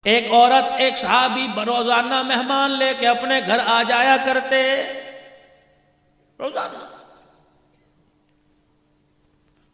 एक औरत एक सहाबी रोजाना मेहमान लेके अपने घर आ जाया करते, रोजाना।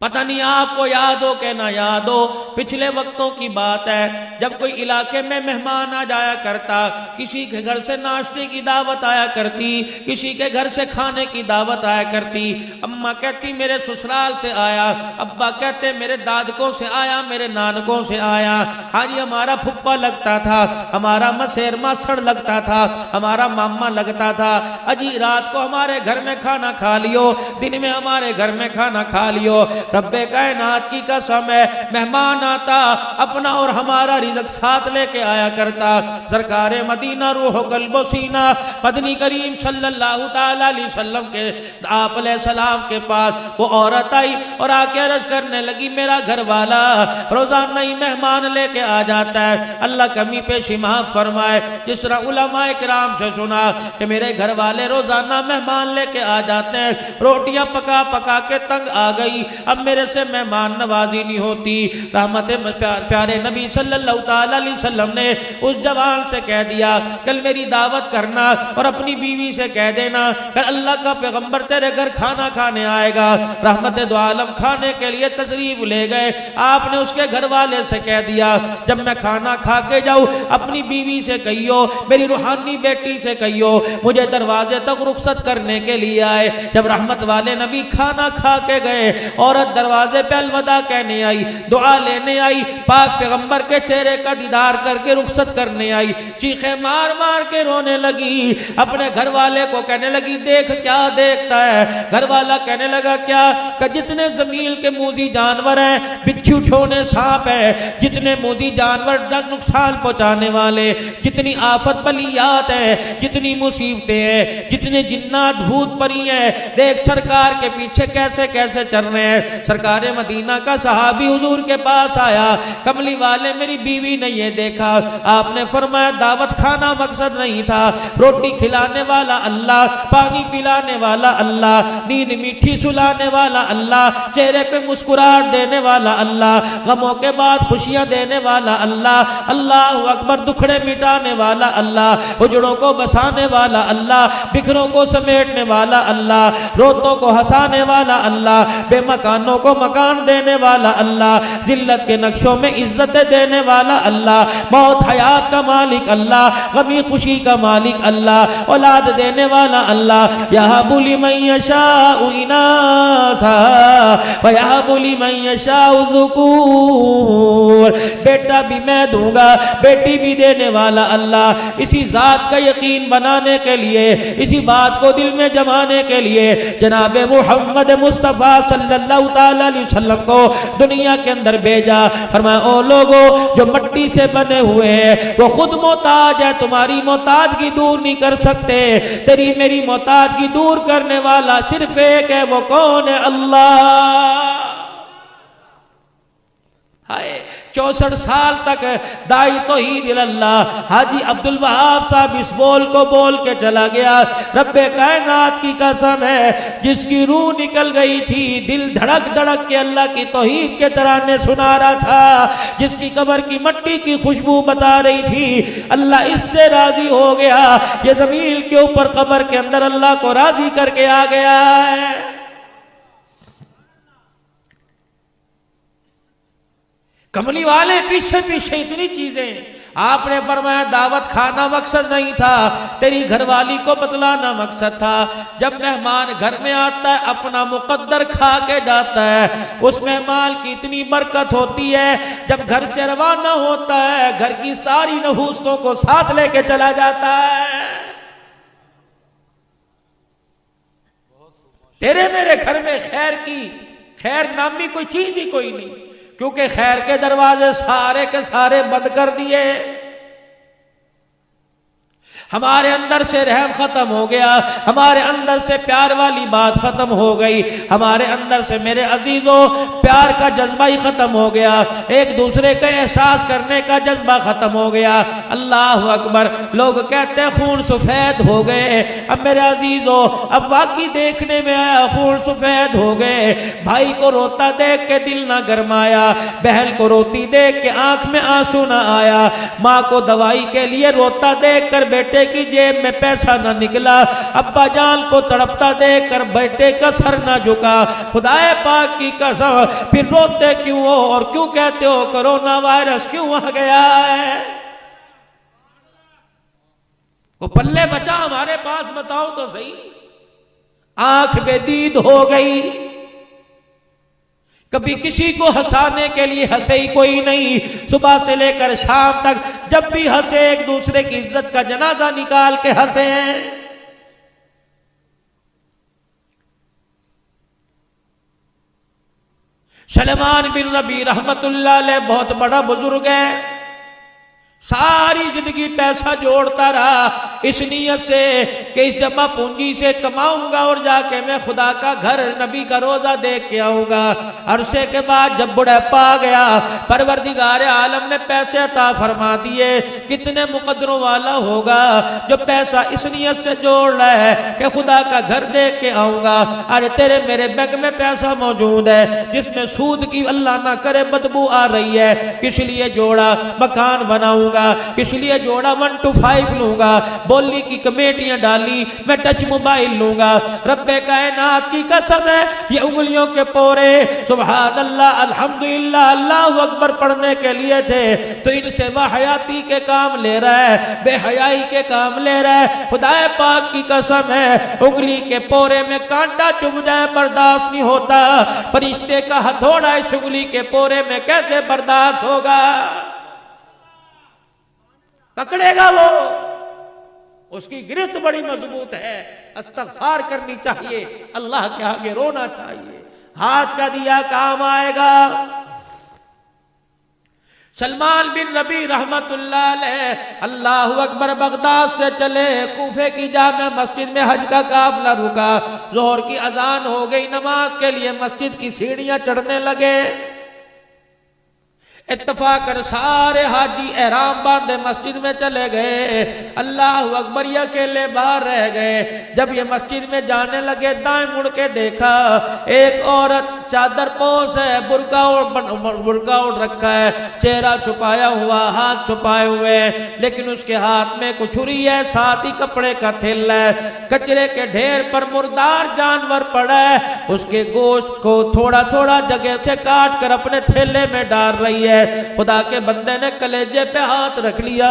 पता नहीं आपको याद हो कि ना याद हो, पिछले वक्तों की बात है, जब कोई इलाके में मेहमान आ जाया करता, किसी के घर से नाश्ते की दावत आया करती, किसी के घर से खाने की दावत आया करती। अम्मा कहती मेरे ससुराल से आया, अब्बा कहते मेरे दादकों से आया, मेरे नानकों से आया। हाँ जी, हमारा फुप्पा लगता था, हमारा मसेर मासड़ लगता था, हमारा मामा लगता था। अजी रात को हमारे घर में खाना खा लियो, दिन में हमारे घर में खाना खा लियो। रब्बे कायनात की कसम है, मेहमान आता अपना और हमारा रिज़्क़ साथ लेके आया करता। सरकारे मदीना रूह कल्बो सीना मदनी करीम सल्लल्लाहु ताला अलैहि वसल्लम के आप सलाम के पास वो औरत आई और आके अर्ज करने लगी, मेरा घर वाला रोजाना ही मेहमान लेके आ जाता है, अल्लाह कमी पेशी माफ फरमाए। जिस तरह उलमाए किराम से सुना कि मेरे घर वाले रोजाना मेहमान लेके आ जाते हैं, रोटियां पका पका के तंग आ गई, अब मेरे से मेहमान नवाजी नहीं होती। रहमत प्यारे नबी सल्लल्लाहु ताला अलैहि वसल्लम ने उस जवान से कह दिया, कल मेरी दावत करना और अपनी बीवी से कह देना कल अल्लाह का पैगंबर तेरे घर खाना खाने आएगा। रहमत दो आलम खाने के लिए तशरीफ ले गए। आपने उसके घर वाले से कह दिया, जब मैं खाना खा के जाऊं अपनी बीवी से कहियो, मेरी रूहानी बेटी से कहियो मुझे दरवाजे तक रुखसत करने के लिए आए। जब रहमत वाले नबी खाना खा के गए, औरत दरवाजे पे अलविदा कहने आई, दुआ लेने आई, पाक पैगंबर के चेहरे का दीदार करके रुखसत करने आई। चीखे मार मार के रोने लगी, अपने घर वाले को कहने लगी, देख क्या देखता है। घर वाला कहने लगा, क्या? कि जितने जमीन के मूजी जानवर हैं, बिच्छू ठोने सांप है, जितने मूजी जानवर नुकसान पहुंचाने वाले, जितनी आफत बलियात है, जितनी मुसीबतें हैं, जितने जिन्नात भूत परी हैं, देख सरकार के पीछे कैसे कैसे चल रहे हैं। सरकारे मदीना का सहाबी हुजूर के पास आया, कमली वाले मेरी बीवी ने ये देखा। आपने फरमाया दावत खाना मकसद नहीं था, रोटी खिलाने वाला अल्लाह, पानी पिलाने वाला अल्लाह, नींद मीठी सुलाने वाला अल्लाह, चेहरे पे मुस्कुराहट देने वाला अल्लाह, गमों के बाद खुशियां देने वाला अल्लाह, अल्लाह अकबर, दुखड़े मिटाने वाला अल्लाह, उजड़ों को बसाने वाला अल्लाह, बिखरों को समेटने वाला अल्लाह, रोतों को हंसाने वाला अल्लाह, बेमकानों को मकान देने वाला अल्लाह, जिल्लत के नक्शों में इज्जत देने वाला अल्लाह, मौत हयात का मालिक अल्लाह, गमी खुशी का मालिक अल्लाह, औलाद देने वाला अल्लाह। यहबु लिमन यशाउ इनासा व यहबु लिमन यशाउ ज़ुकूर, बेटा भी मैं दूंगा, बेटी भी देने वाला अल्लाह। इसी जात का यकीन बनाने के लिए, इसी बात को दिल में जमाने के लिए जनाब मुहम्मद मुस्तफ़ा सल्लल्लाहु ताला अलैहि वसल्लम को दुनिया के अंदर भेजा। फरमाया, ओ लोगों जो मट्टी से बने हुए हैं वो खुद मोहताज है, तुम्हारी मोहताजगी दूर नहीं कर सकते। तेरी मेरी मोहताजगी दूर करने वाला सिर्फ एक है, वो कौन है? अल्लाह। हाय 64 साल तक दाई तौहीद अल्लाह हाजी अब्दुल वहाब साहब इस बोल को बोल के चला गया। रब्बे कायनात की कसम है, जिसकी रूह निकल गई थी, दिल धड़क धड़क के अल्लाह की तौहीद के तराने सुना रहा था, जिसकी कब्र की मट्टी की खुशबू बता रही थी, अल्लाह इससे राजी हो गया, ये जमीन के ऊपर कब्र के अंदर अल्लाह को राजी करके आ गया है। कमली वाले पीछे पीछे इतनी चीजें। आपने फरमाया दावत खाना मकसद नहीं था, तेरी घरवाली को बतलाना मकसद था। जब मेहमान घर में आता है अपना मुकद्दर खा के जाता है, उस मेहमान की इतनी बरकत होती है, जब घर से रवाना होता है घर की सारी नहूस्तों को साथ लेके चला जाता है। तेरे मेरे घर में खैर की खैर नामी कोई चीज ही कोई नहीं, क्योंकि खैर के दरवाजे सारे के सारे बंद कर दिए। हमारे अंदर से रहम खत्म हो गया, हमारे अंदर से प्यार वाली बात खत्म हो गई, हमारे अंदर से मेरे अजीजों प्यार का जज्बा ही खत्म हो गया, एक दूसरे का एहसास करने का जज्बा खत्म हो गया। अल्लाह अकबर। लोग कहते हैं खून सफेद हो गए। अब मेरे अजीजों अब वाकई देखने में आया खून सफेद हो गए। भाई को रोता देख के दिल ना गरमाया, बहन को रोती देख के आंख में आंसू ना आया, माँ को दवाई के लिए रोता देख कर बेटे की जेब में पैसा ना निकला, अब्बा जान को तड़पता देखकर बेटे का सर ना झुका। खुदाए पाक की कसम, फिर रोते क्यों हो और क्यों कहते हो कोरोना वायरस क्यों आ गया है? वो पल्ले बचा हमारे पास, बताओ तो सही। आंख बेदीद हो गई। कभी किसी को हंसाने के लिए हंसे ही कोई नहीं, सुबह से लेकर शाम तक जब भी हंसे एक दूसरे की इज्जत का जनाजा निकाल के हंसे हैं। सलमान बिन रबी रहमतुल्लाह अलैह बहुत बड़ा बुजुर्ग है, सारी जिंदगी पैसा जोड़ता रहा इस नियत से कि इस जमा पूंजी से कमाऊंगा और जाके मैं खुदा का घर नबी का रोजा देख के आऊंगा। अरसे के बाद जब बुढ़ापा आ गया, परवरदिगार आलम ने पैसे अता फरमा दिए। कितने मुकद्दरों वाला होगा जो पैसा इस नियत से जोड़ रहा है कि खुदा का घर देख के आऊंगा। अरे तेरे मेरे बैंक में पैसा मौजूद है जिसमें सूद की अल्लाह ना करे बदबू आ रही है, किस लिए जोड़ा? मकान बनाऊंगा, किस लिए जोड़ा? 1 to 5 लूंगा, बोली की कमेटियां डाली, मैं टच मोबाइल लूंगा। रब्बे कायनात की कसम है, ये उंगलियों के पोरे सुभान अल्लाह अल्हम्दुलिल्लाह अल्लाहु अकबर पढ़ने के लिए थे, तो इनसे वाहयाती के काम ले रहा है, बेहयाई के काम ले रहा है। खुदाए पाक की कसम है, उंगली के पोरे में कांटा चुभ जाए बर्दाश्त नहीं होता, फरिश्ते का हथौड़ा इस उंगली के पोरे में कैसे बर्दाश्त होगा? पकड़ेगा वो, उसकी गिरफ्त बड़ी मजबूत है। इस्तग़फ़ार करनी चाहिए, अल्लाह के आगे रोना चाहिए, हाथ का दिया काम आएगा। सलमान बिन नबी रहमतुल्लाह अलैह अल्लाहु अकबर बगदाद से चले, कूफे की जामे मस्जिद में हज का काफिला रुका। जोहर की अजान हो गई, नमाज के लिए मस्जिद की सीढ़ियां चढ़ने लगे। इत्तफाकन सारे हाजी एहराम बांधे मस्जिद में चले गए। अल्लाह अकबर, ये अकेले बाहर रह गए। जब ये मस्जिद में जाने लगे, दाएं मुड़ के देखा एक औरत चादर पोश है, बुर्का ओढ़ रखा है, चेहरा छुपाया हुआ, हाथ छुपाए हुए, लेकिन उसके हाथ में कुछ छुरी है, साथ ही कपड़े का थैला है। कचरे के ढेर पर मुर्दार जानवर पड़ा है, उसके गोश्त को थोड़ा थोड़ा जगह से काट कर अपने थैले में डाल रही है। खुदा के बंदे ने कलेजे पे हाथ रख लिया,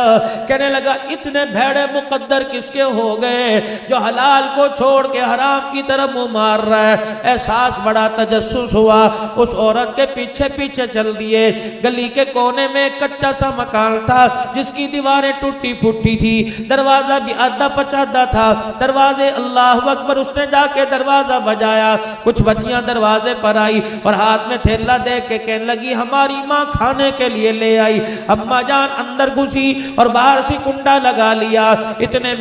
कहने लगा इतने भेड़े मुकद्दर किसके हो गए जो हलाल को छोड़ के हराम की तरफ मुंह मार रहा है। एहसास बड़ा तजस्सुस हुआ, उस औरत के पीछे पीछे चल दिए। गली के कोने में एक कच्चा सा मकान था जिसकी दीवारें टूटी फूटी थी, दरवाजा भी आधा पचादा था। दरवाजे अल्लाह अकबर, उसने जाके दरवाजा बजाया। कुछ बच्चियां दरवाजे पर आई और हाथ में थैला देख के कहने लगी हमारी माँ खाने के लिए ले आई। अम्मा जान अंदर घुसी और बाहर से कुंडा लगा लिया। इतने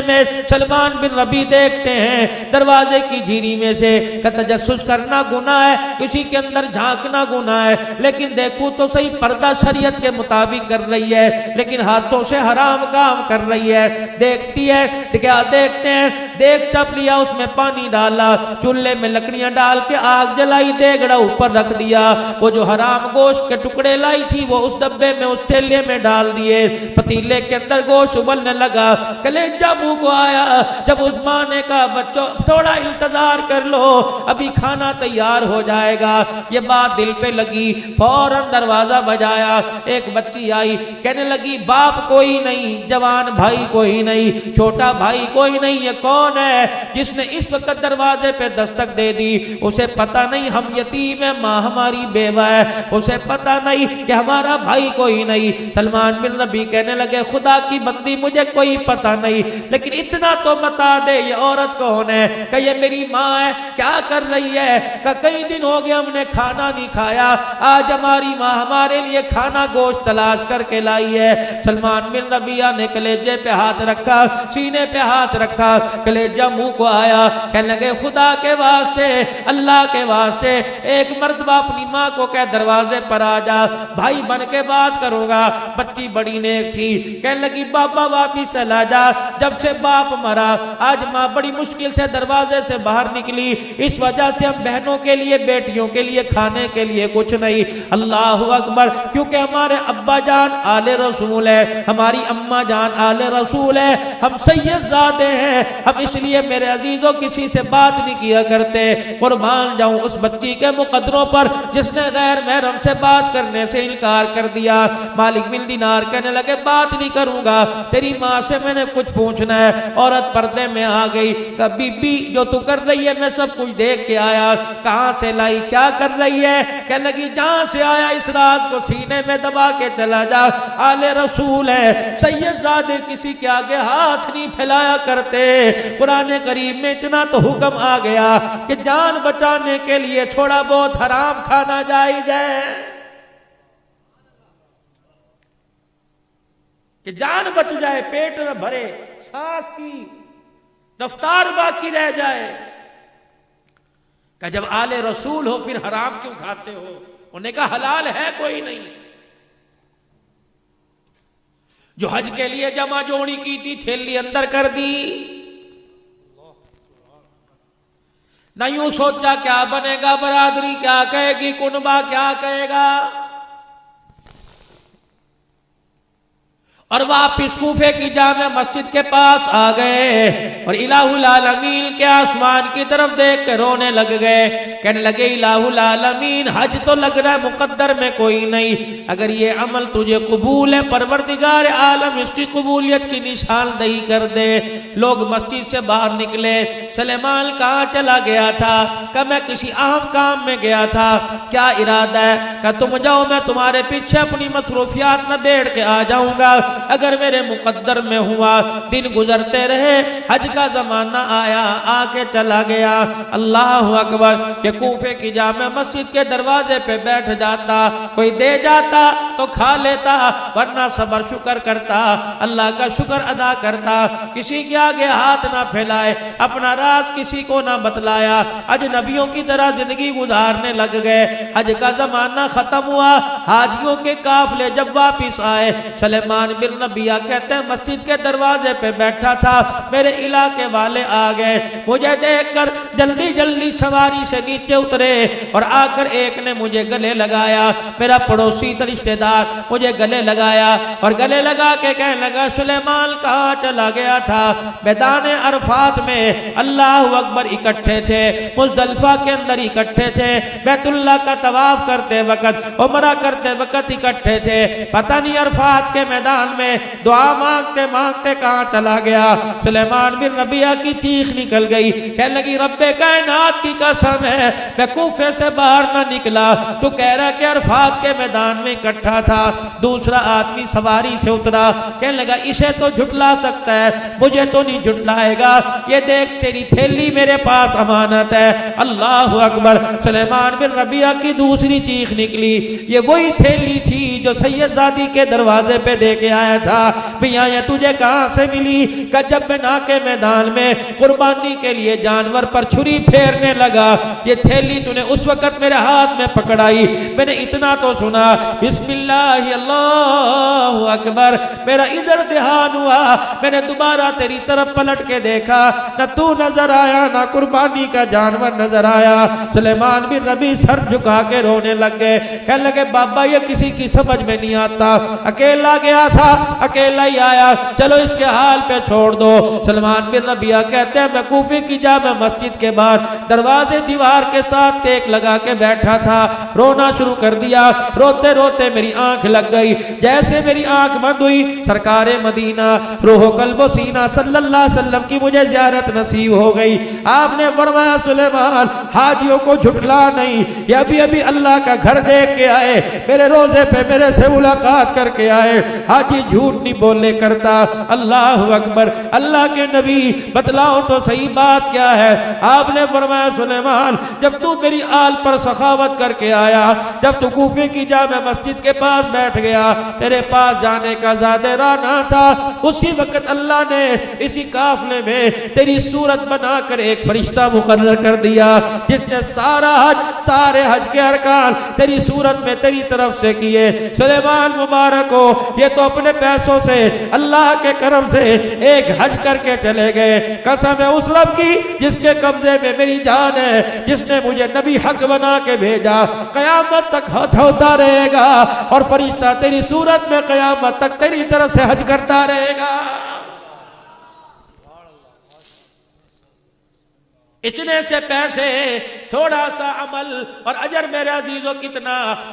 में सलमान बिन रबी देखते हैं दरवाजे की झीरी में से तजस्सुस करना गुनाह है, किसी के अंदर झांकना गुनाह है, लेकिन देखूं तो सही पर्दा शरीयत के मुताबिक कर रही है, लेकिन हाथों से हराम काम कर रही है। देखती है क्या देखते हैं, देख चप लिया, उसमें पानी डाला, चूल्हे में लकड़ियां डाल के आग जलाई, देगड़ा ऊपर रख दिया। वो जो हराम गोश्त के टुकड़े लाई थी वो उस डब्बे में, उस थैले में डाल दिए। पतीले के अंदर गोश्त उबलने लगा, कलेजा मुंह को आया। जब उस माँ ने कहा बच्चों थोड़ा इंतजार कर लो, अभी खाना तैयार हो जाएगा, ये बात दिल पे लगी। फौरन दरवाजा बजाया, एक बच्ची आई, कहने लगी बाप कोई नहीं, जवान भाई कोई नहीं, छोटा भाई कोई नहीं, ये कौन है जिसने इस वक्त दरवाजे पे दस्तक दे दी? उसे पता नहीं हम यतीम है, माँ हमारी बेवा है, उसे पता नहीं कि हमारा भाई कोई नहीं। सलमान बिन नबी कहने लगे खुदा की बंदी मुझे कोई पता नहीं, लेकिन इतना तो बता दे ये औरत कौन है? कि ये मेरी माँ है। क्या कर रही रही है कि कई दिन हो गए हमने खाना नहीं खाया, आज हमारी माँ हमारे लिए खाना गोश्त तलाश करके लाई है। सलमान बिन रबिया ने कलेजे पे हाथ रखा, सीने पे हाथ रखा, कलेजा मुंह को आया, कहने लगे खुदा के वास्ते, अल्लाह के वास्ते एक मर्तबा अपनी माँ को कह दरवाजे पर आ जा, भाई बन के बात करूंगा। बच्ची बड़ी नेक थी, कहने लगी बाबा वापिस चला जा, जब से बाप मरा आज माँ बड़ी मुश्किल से दरवाजे से बाहर निकली, इस वजह से हम बहनों के लिए बेटियों के लिए खाने के लिए कुछ नहीं। अल्लाह अकबर, क्योंकि हमारे अब्बा जान आले रसूल है, हमारी अम्मा जान आले रसूल है, हम सैयदजादे हैं, हम इसलिए मेरे अजीजों किसी से बात नहीं किया करते। कुर्बान जाऊं उस बच्ची के मुकद्दरों पर जिसने गैर महरम से बात करने से इनकार कर दिया। मालिक बिन दीनार कहने लगे बात नहीं करूंगा, तेरी माँ से मैंने कुछ पूछना है। औरत पर्दे में आ गई, कहा बीबी जो तू कर रही है मैं सब कुछ देख के आया, कहां से लाई, क्या कर रही है? कहने लगी जहां से आया इस रात को सीने में दबा के चला जा, आले रसूल है, सैयदजादे किसी के आगे हाथ नहीं फैलाया करते। कुरान करीम में इतना तो हुक्म आ गया कि जान बचाने के लिए थोड़ा बहुत हराम खाना जायज है, कि जान बच जाए, पेट न भरे, सांस की रफ्तार बाकी रह जाए। कि जब आले रसूल हो फिर हराम क्यों खाते हो? उन्हें कहा हलाल है कोई नहीं। जो हज के लिए जमा जोड़ी की थी थैली अंदर कर दी, न यूं सोचा क्या बनेगा, बरादरी क्या कहेगी, कुनबा क्या कहेगा, और वापिस कूफे की जामे मस्जिद के पास आ गए और इलाहुल आलमीन के आसमान की तरफ देख कर रोने लग गए। कहने लगे इलाहुल आलमीन हज तो लग रहा है मुकद्दर में कोई नहीं, अगर ये अमल तुझे कबूल है परवरदिगार आलम इसकी कबूलियत की निशानदही कर दे। लोग मस्जिद से बाहर निकले। सुलेमान कहाँ चला गया था? कि मैं किसी अहम काम में गया था। क्या इरादा है? कि तुम जाओ, मैं तुम्हारे पीछे अपनी मसरूफियात न बैठ के आ जाऊंगा। अगर मेरे मुकद्दर में हुआ, दिन गुजरते रहे, हज का जमाना आया, आके चला गया। अल्लाह अकबर, के कूफे की जामे मस्जिद के दरवाजे पे बैठ जाता, कोई दे जाता तो खा लेता, वरना सबर शुक्र करता, अल्लाह का शुक्र अदा करता, किसी के आगे हाथ ना फैलाए, अपना राज किसी को ना बतलाया, अजनबियों की तरह जिंदगी गुजारने लग गए। हज का जमाना खत्म हुआ, हाजियों के काफले जब वापिस आए, सुलेमान बिन नबिया कहते हैं मस्जिद के दरवाजे पे बैठा था, मेरे इलाके वाले आ गए, मुझे देखकर जल्दी जल्दी सवारी से नीचे उतरे और आकर एक ने मुझे गले लगाया, मेरा पड़ोसी रिश्तेदार मुझे गले लगाया और गले लगा के कहने लगा सुलेमान कहाँ चला गया था? मैदान अरफात में अल्लाह अकबर इकट्ठे थे, मुज़दलिफा के अंदर इकट्ठे थे, बैतुल्लाह का तवाफ करते वक्त, उमरा करते वक्त इकट्ठे थे, पता नहीं अरफात के मैदान में दुआ मांगते मांगते कहां चला गया। सुलेमान बिन रबिया की चीख निकल गई, कहने लगी रब्बे कायनात की कसम है मैं कूफे से बाहर ना निकला, तू कह रहा कि अरफात के मैदान में इकट्ठा था। दूसरा आदमी सवारी से उतरा, कहने लगा इसे तो झुटला सकता है, मुझे तो नहीं झुटलाएगा, ये देख तेरी थैली मेरे पास अमानत है। अल्लाह अकबर, सुलेमान बिन रबिया की दूसरी चीख निकली, ये वही थैली थी जो सैयदजादी के दरवाजे पे दे के आया था। भैया ये तुझे कहां से मिली? कि जब मैं नाके मैदान में कुर्बानी के लिए जानवर पर छुरी फेरने लगा, ये थैली तूने उस वक्त मेरे हाथ में पकड़ाई, मैंने इतना तो सुना बिस्मिल्लाह अल्लाहु अकबर, मेरा इधर ध्यान हुआ, मैंने दोबारा तेरी तरफ पलट के देखा, न तू नजर आया न कुर्बानी का जानवर नजर आया। सुलेमान बिन रबी सर झुका के रोने लग गए, कहने लगे बाबा ये किसी की समझ में नहीं आता, अकेला गया था, अकेला ही आया, चलो इसके हाल पे छोड़ दो। सलमान बिन रबिया कहते हैं मैं कूफे की जामे मस्जिद के बाहर दरवाजे दीवार के साथ टेक लगा के बैठा था, रोना शुरू कर दिया, रोते रोते मेरी आंख लग गई, जैसे मेरी आंख बंद हुई, सरकारे मदीना रूह कल्बो सीना सल्लल्लाहु अलैहि वसल्लम की मुझे ज़ियारत नसीब हो गई। आपने फरमाया सुलेमान हाजियों को झुठला नहीं, ये अभी अभी अल्लाह का घर देख के आए, मेरे रोजे पे मेरे से मुलाकात करके आए, हाजी झूठ नहीं बोलने करता। अल्लाह अकबर। अल्लाह के नबी बतलाओ तो सही बात क्या है? आपने फरमाया सुलेमान जब तू मेरी आल पर सखावत करके आया, जब तू कूफे की जामे मस्जिद के पास बैठ गया, तेरे पास जाने का ज़्यादा राना था, उसी वक्त अल्लाह ने इसी काफले में तेरी सूरत बनाकर एक फरिश्ता मुकर्रर कर दिया, जिसने सारे हज के अरकान तेरी सूरत में तेरी तरफ से किए। सुलेमान मुबारक हो, ये तो अपने पैसों से अल्लाह के करम से एक हज करके चले गए। कसम है उस रब की जिसके कब्जे में मेरी जान है, जिसने मुझे नबी हक बना के भेजा, कयामत तक हथ होता रहेगा और फरिश्ता तेरी सूरत में कयामत तक तेरी तरफ से हज करता रहेगा। इतने से पैसे, थोड़ा सा अमल और अजर मेरे अजीजों कितना।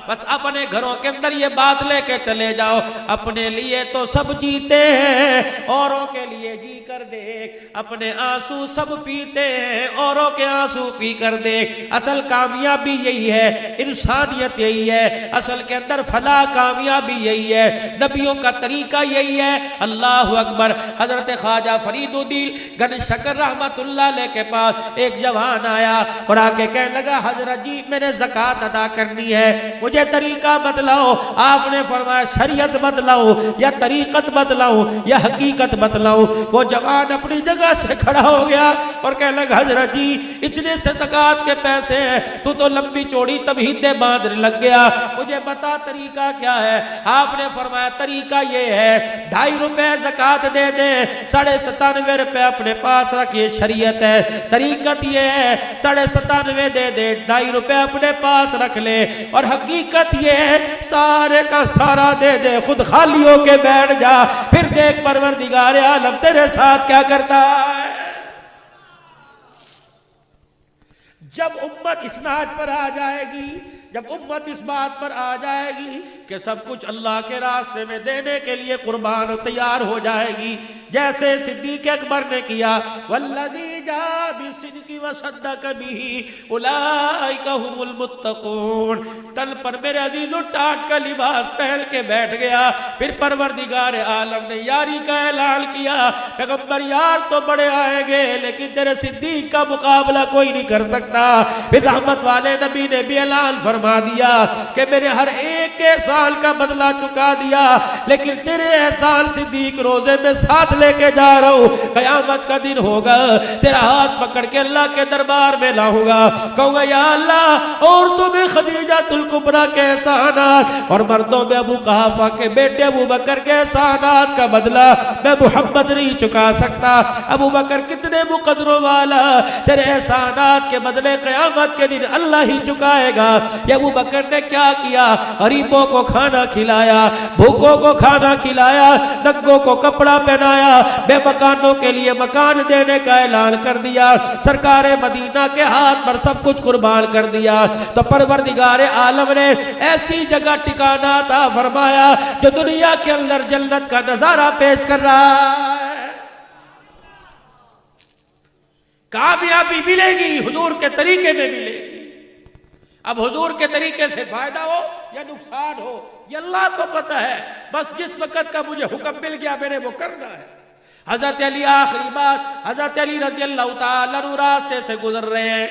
बस अपने घरों के अंदर ये बात लेके चले जाओ, अपने लिए तो सब जीते हैं, औरों के लिए जी कर देख, अपने आंसू सब पीते हैं, औरों के आंसू पी कर देख। असल कामयाबी यही है, इंसानियत यही है, असल के अंदर फला कामयाबी यही है, नबियों का तरीका यही है। अल्लाह अकबर। हजरत ख्वाजा फरीदुद्दीन गन शकर रहमतुल्लाह अलैह के पास एक जवान आया और आके कहने लगा हजरत जी मैंने ज़कात अदा करनी है, मुझे तरीका बतलाओ। आपने फरमाया शरीयत बतलाओ या तरीकत बतलाओ या हकीकत बतलाओ। वो जवान अपनी जगह से खड़ा हो गया और कहने लगा हजरत जी इतने से ज़कात के पैसे हैं, तू तो लंबी चौड़ी तबहीदें बांधने लग गया, मुझे बता तरीका क्या है। आपने फरमाया तरीका ये है 2.5 रुपए ज़कात दे दे, 97.5 रुपए अपने पास रखिए, शरीयत है। तरीकत ये है 97.5 दे दे, 2.5 रुपए अपने पास रख ले। और हकीकत ये है सारे का सारा दे दे, खुद खाली होके बैठ जा, फिर देख परवरदिगार आलम तेरे साथ क्या करता है। जब उम्मत इस नाज पर आ जाएगी, जब उम्मत इस बात पर आ जाएगी कि सब कुछ अल्लाह के रास्ते में देने के लिए कुर्बान तैयार हो जाएगी, जैसे सिद्दीक़ अकबर ने किया, वल्लज़ी जा बिसिद्क़ि वसद्दक़ बिही उलाइका हुमुल मुत्तक़ून। तन पर मेरे अजीज़ों टाट का लिबास पहन के बैठ गया। फिर परवरदिगार आलम ने यारी का ऐलान किया, पैगंबर यार तो बड़े आएंगे लेकिन तेरे सिद्दीक़ का मुकाबला कोई नहीं कर सकता। फिर रहमत वाले नबी ने भी ऐलान फरमा दिया कि मैंने हर एक एहसान का बदला चुका दिया, लेकिन तेरे एहसान सिद्दीक़ रोजे में साथ लेके जा रहा हूं। कयामत का दिन होगा, तेरा हाथ पकड़ के अल्लाह के दरबार में लाऊंगा, कहूंगा या अल्लाह औरतों में खदीजातुल कुबरा के एहसानात और मर्दों में अबू कहाफा के बेटे अबू बकर के एहसानात का बदला मैं मोहम्मद नहीं चुका सकता। अबू बकर कितने मुकद्दरों वाला, तेरे एहसानात के बदले कयामत के दिन अल्लाह ही चुकाएगा। अबू बकर ने क्या किया? गरीबों को खाना खिलाया, भूखों को खाना खिलाया, नंगों को कपड़ा पहनाया, बेमकानों के लिए मकान देने का ऐलान कर दिया, सरकारे मदीना के हाथ पर सब कुछ कुर्बान कर दिया। तो परवरदिगारे आलम ने ऐसी जगह ठिकाना अता फरमाया जो दुनिया के अंदर जन्नत का नजारा पेश कर रहा है। कामयाबी मिलेगी हुजूर के तरीके में मिलेगी। अब हुजूर के तरीके से फायदा हो या नुकसान हो ये अल्लाह को पता है, बस जिस वक्त का मुझे हुक्म मिल गया मैंने वो करना है। हजरत अली आखिरी बात, हजरत अली रज़ी अल्लाह तआला अन्हु रास्ते से गुजर रहे हैं,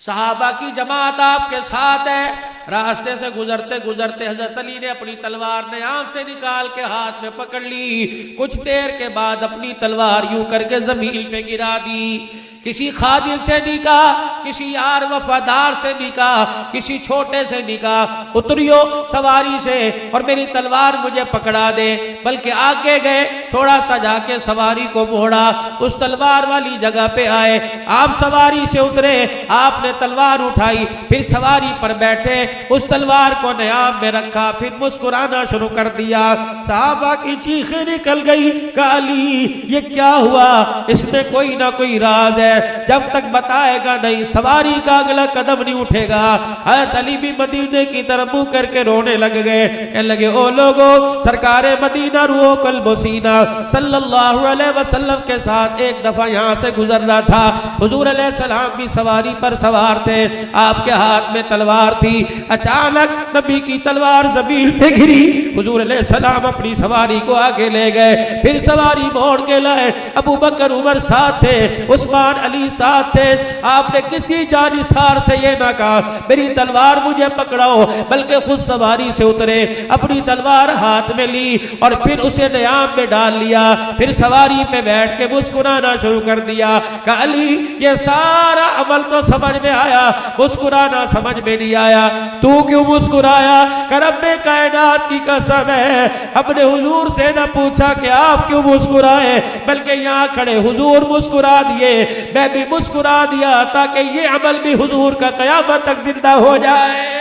सहाबा की जमात आपके साथ है। रास्ते से गुजरते गुजरते हजरत अली ने अपनी तलवार न्याम से निकाल के हाथ में पकड़ ली, कुछ देर के बाद अपनी तलवार यूं करके जमीन पे गिरा दी। किसी खादिम से निकाह, किसी यार वफादार से निकाह, किसी छोटे से निकाह, उतरियो सवारी से और मेरी तलवार मुझे पकड़ा दे। बल्कि आगे गए, थोड़ा सा जाके सवारी को मोड़ा, उस तलवार वाली जगह पे आए, आप सवारी से उतरे, आपने तलवार उठाई, फिर सवारी पर बैठे, उस तलवार को न्याम में रखा, फिर मुस्कुराना शुरू कर दिया। साहबा की चीखें निकल गई, अली ये क्या हुआ? इसमें कोई ना कोई राज है। है, जब तक बताएगा नहीं सवारी का अगला कदम नहीं उठेगा। हज़रत अली भी मदीने की तरफ मुंह करके रोने लग गए, कहने लगे ओ लोगो, सरकार मदीना रूहो कल्बो सीना सल्लल्लाहु अलैहि वसल्लम के साथ एक दफा यहाँ से गुजरना था। हुजूर अलैहि सलाम भी सवारी पर सवार थे, आपके हाथ में तलवार थी। अचानक नबी की तलवार जमीन पे गिरी, हुजूर अलैहि सलाम अपनी सवारी को आगे ले गए, फिर सवारी मोड़ के लाए। अबू बकर उमर साथ थे, उस्मान अली साथ थे। आपने किसी जानिसार से ये ना कहा मेरी तलवार मुझे पकड़ाओ, बल्कि खुद सवारी से उतरे, अपनी तलवार हाथ में ली और फिर उसे नियाम में डाल लिया, फिर सवारी पे बैठ के मुस्कुराना शुरू कर दिया। कहा अली ये सारा अमल तो समझ में आया, मुस्कुराना समझ में नहीं आया, तू क्यों मुस्कुराया? रब्बे कायनात की कसम है, हमने हुजूर से न पूछा कि आप क्यों मुस्कुराए, बल्कि यहाँ खड़े हुजूर मुस्कुरा दिए, मैं भी मुस्कुरा दिया ताकि ये अमल भी हुजूर का कयामत तक जिंदा हो जाए।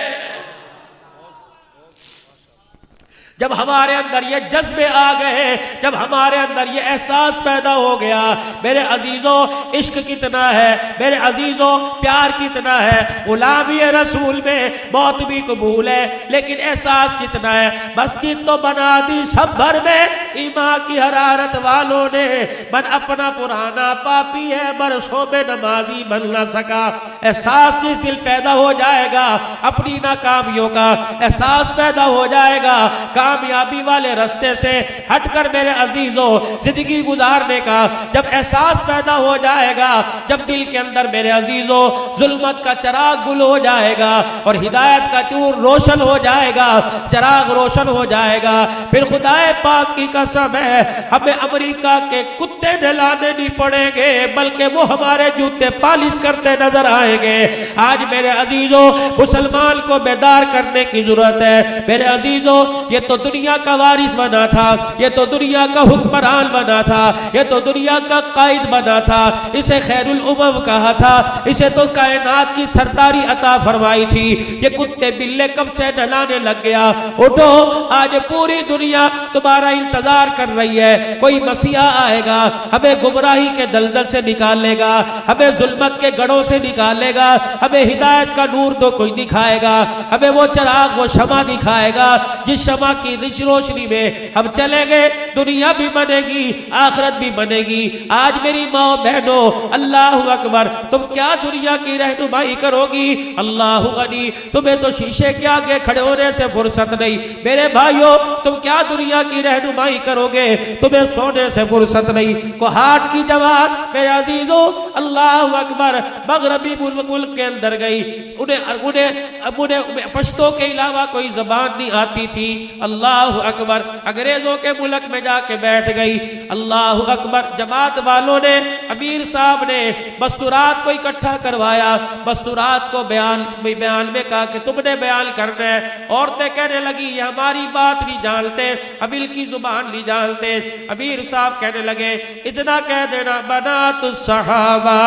जब हमारे अंदर ये जज्बे आ गए, जब हमारे अंदर ये एहसास पैदा हो गया, मेरे अजीजों इश्क कितना है, मेरे अजीजों प्यार कितना है, गुलामी रसूल में मौत भी कबूल है, लेकिन एहसास कितना है। मस्जिद तो बना दी सब भर में, ईमान की हरारत वालों ने, मन अपना पुराना पापी है, बरसों में नमाजी बन न सका। एहसास जिस दिल पैदा हो जाएगा, अपनी नाकामियों का एहसास पैदा हो जाएगा, कामयाबी वाले रास्ते से हटकर मेरे अजीजों जिंदगी गुजारने का जब एहसास पैदा हो जाएगा, जब दिल के अंदर मेरे अजीजों जुल्मत का चराग गुल हो जाएगा और हिदायत का चूर रोशन हो जाएगा, चराग रोशन हो जाएगा, फिर खुदाए पाक की कसम है हमें अमेरिका के कुत्ते नहलाने नहीं पड़ेंगे, बल्कि वो हमारे जूते पालिश करते नजर आएंगे। आज मेरे अजीजों मुसलमान को बेदार करने की जरूरत है। मेरे अजीजों ये तो दुनिया का वारिस बना था, ये तो दुनिया का हुक्मरान बना था, ये तो दुनिया का कायद बना था, इसे खैरुल उमम कहा था, इसे तो कायनात की सरदारी अता फरमाई थी। ये कुत्ते बिल्ले कब से नहलाने लग गया। उठो, आज पूरी दुनिया तुम्हारा इंतजार कर रही है। कोई मसीहा आएगा, हमें गुमराही के दलदल से निकालेगा, हमें जुल्मत के गढ़ों से निकालेगा, हमें हिदायत का नूर तो कोई दिखाएगा, हमें वो चराग वो शमा दिखाएगा जिस शमा की रोशनी में हम चलेंगे, दुनिया भी बनेगी, आखिरत भी बनेगी। आज मेरी माँ बहनों, अल्लाह अकबर, तुम क्या दुनिया की रहनुमाई करोगी? अल्लाह गनी, तुम्हें तो शीशे के आगे खड़े होने से फुर्सत नहीं। मेरे भाइयों, तुम क्या दुनिया की रहनुमाई करोगे? तुम्हें सोने से फुर्सत नहीं। को हाट की जमात मेरे अजीजों, अल्लाह अकबर, मगरबी मुल्क के अंदर गई, उन्हें पश्तो के अलावा कोई जबान नहीं आती थी। अल्लाह अकबर, अंग्रेजों के मुल्क में जाके बैठ गई। अल्लाह अकबर, जमात वालों ने, अमीर साहब ने मस्तूरात को इकट्ठा करवाया, मस्तूरात को बयान में कहा कि तुमने बयान करना है। औरतें कहने लगी ये हमारी बात नहीं जानते, अमीर की जुबान नहीं जानते। अमीर साहब कहने लगे इतना कह देना, बनातु सहाबा,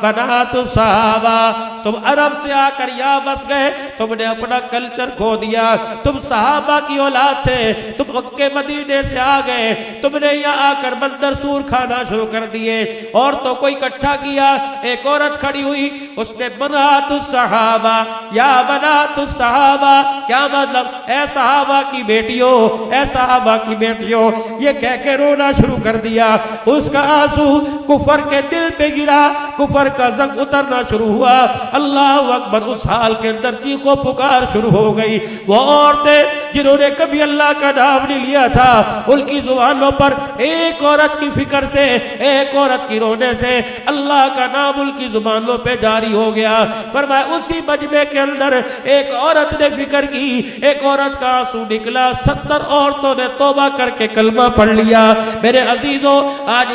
बनातु सहाबा, तुम अरब से आकर यहाँ बस गए, तुमने अपना कल्चर खो दिया, तुम सहाबा की औलाद थे, तुम मक्के मदीने से आ गए, तुमने यहाँ आकर मंदर सूर खाना शुरू कर दिए। औरतों को इकट्ठा किया, एक औरत खड़ी हुई, उसने बनातु सहाबा, या बनातु सहाबा, क्या मतलब? ऐ सहाबा की बेटियों, ऐ सहाबा की बेटियों, ये कह के रोना शुरू कर दिया। उसका आंसू कुफर के दिल पे गिरा, कुफर का जंग उतरना शुरू हुआ। अल्लाह अकबर, उस हाल के अंदर चीखों पुकार शुरू हो गई। वो औरतें जिन्होंने कभी अल्लाह का नाम नहीं लिया था, उनकी जुबानों पर एक औरत की फिक्र से, एक औरत की रोने से अल्लाह का नाम उनकी जुबानों पे जारी हो गया। फरमाया उसी मजमे के अंदर एक औरत ने फिक्र की, एक औरत का आंसू निकला, 70 औरतों ने तौबा करके कलमा पढ़ लिया। मेरे अजीजों, आज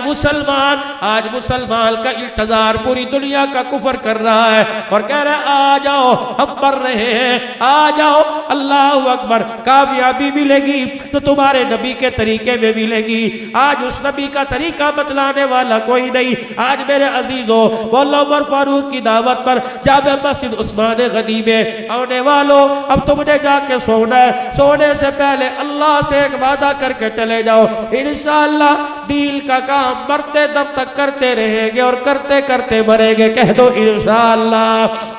मुसलमान का इल्तजार पूरी दुनिया का कुफर कर रहा है और कह रहा है आ जाओ, हम मर रहे हैं, आ जाओ। अल्लाह अकबर, कामयाबी मिलेगी तो तुम्हारे नबी के तरीके में मिलेगी। आज उस नबी का तरीका बतलाने वाला कोई नहीं। आज मेरे अजीजों, मौला उमर फारूक की दावत पर जामे मस्जिद उस्मान गनी में आने वालों, अब तुमने जाके सोना है, सोने से पहले अल्लाह से एक वादा करके चले जाओ, इंशाअल्लाह दीन का काम मरते दम तक करते रहेंगे और करते करते करते मरेंगे। कह दो इंशाअल्लाह।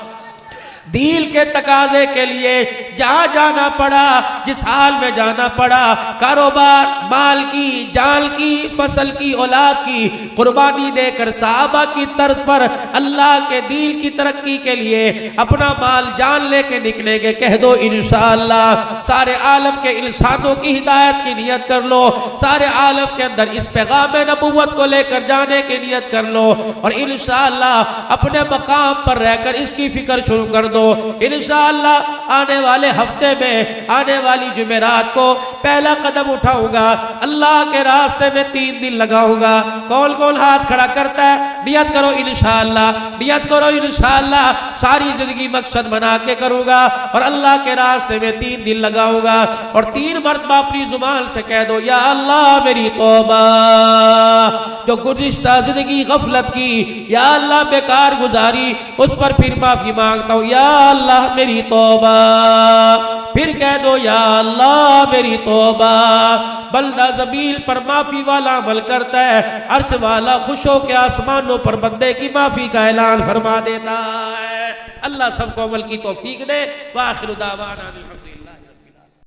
दील के तकाजे के लिए जहां जाना पड़ा, जिस हाल में जाना पड़ा, कारोबार, माल की, जान की, फसल की, औलाद की कुर्बानी देकर साहबा की तर्ज पर अल्लाह के दील की तरक्की के लिए अपना माल जान लेके निकलेंगे। कह दो इंशाअल्लाह। सारे आलम के इंसानों की हिदायत की नियत कर लो, सारे आलम के अंदर इस पैगाम नबुव्वत को लेकर जाने की नियत कर लो और इंशाअल्लाह अपने मकाम पर रहकर इसकी फिक्र शुरू कर दो। इंशाअल्लाह आने वाले हफ्ते में, आने वाली जुमेरात को पहला कदम उठाऊंगा, अल्लाह के रास्ते में 3 दिन लगाऊंगा। कौन कौन हाथ खड़ा करता है? नियत करो इंशाअल्लाह, नियत करो इंशाअल्लाह। सारी जिंदगी मकसद बना के करूंगा और अल्लाह के रास्ते में 3 दिन लगाऊंगा और 3 मरतबा अपनी जुबान से कह दो, या अल्लाह मेरी तौबा, जो गुज़िश्ता जिंदगी गफलत की, या अल्लाह बेकार गुजारी, उस पर फिर माफी मांगता हूँ। या अल्लाह मेरी तौबा। फिर कह दो, या अल्लाह मेरी तौबा। बंदा ज़मीन पर माफी वाला अमल करता है, अर्श वाला खुश हो के आसमानों पर बंदे की माफी का ऐलान फरमा देता है। अल्लाह सबको अमल की तौफीक दे। व आखिर दावाना अनिल हम्दुलिल्लाह।